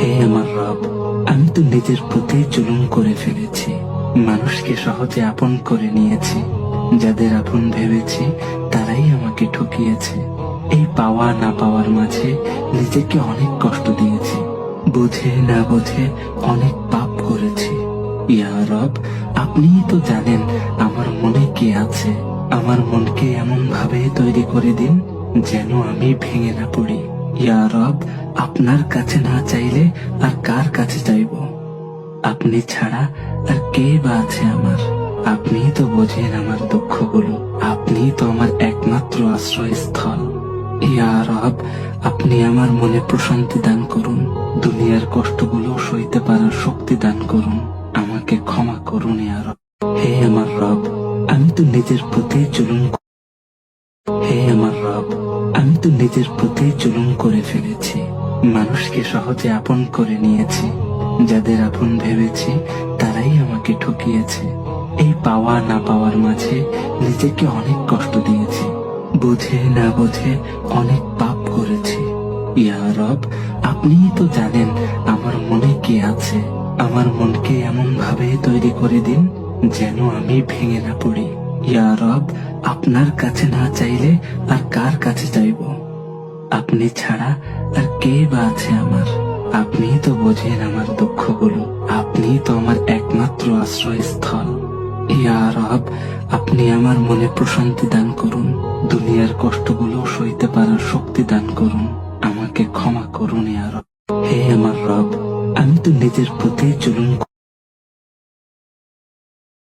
হে আমার রব, আমি তো নিজের প্রতি জুলুম করে ফেলেছি। মানুষকে সহজে আপন করে নিয়েছি। যাদের আপন ভেবেছি তারাই আমাকে ঠকিয়েছে। এই পাওয়া না পাওয়ার মাঝে নিজেকে অনেক কষ্ট দিয়েছি। বুঝে না বুঝে অনেক পাপ করেছি। ইয়া রব, আপনিই তো জানেন আমার মনে কি আছে। আমার মনকে এমন ভাবে তৈরি করে দিন যেন আমি ভেঙে না পড়ি। ইয়া রব, আপনার কাছে না চাইলে আর কার কাছে চাইব? আপনি ছাড়া আর কে বা আছে আমার? আপনি তো বোঝেন আমার দুঃখগুলো। আপনি তো আমার একমাত্র আশ্রয়স্থল। ইয়া রব, আপনি আমার মনে প্রশান্তি দান করুন। দুনিয়ার কষ্টগুলো সইতে পারার শক্তি দান করুন। আমাকে ক্ষমা করুন ইয়া রব। হে আমার রব, আমি তো নিজের প্রতি জুলুম হে আমার রব, আমি তো নিজের প্রতি জুলুম করে ফেলেছি। মানুষকে সহজে আপন করে নিয়েছি। যাদের আপন ভেবেছি তারাই আমাকে ঠকিয়েছে। এই পাওয়া না পাওয়ার মাঝে নিজেকে অনেক কষ্ট দিয়েছি। বুঝে না বুঝে অনেক পাপ করেছি। ইয়া রব, আপনিই তো জানেন আমার মনে কি আছে। আমার মনকে এমন ভাবে তৈরি করে দিন যেন আমি ভেঙে না পড়ি। ইয়া রব, আপনার কাছে না চাইলে আর কার কাছে চাইব? আপনি ছাড়া আর কে বা আছে আমার? আপনি তো বোঝেন আমার দুঃখগুলো। আপনি তো আমার একমাত্র আশ্রয়স্থল। ইয়া রব, আপনি আমার মনে প্রশান্তি দান করুন। দুনিয়ার কষ্টগুলো সইতে পারার শক্তি দান করুন। আমাকে ক্ষমা করুন ইয়া রব। হে আমার রব, আমি তো নিজের প্রতি জুলুম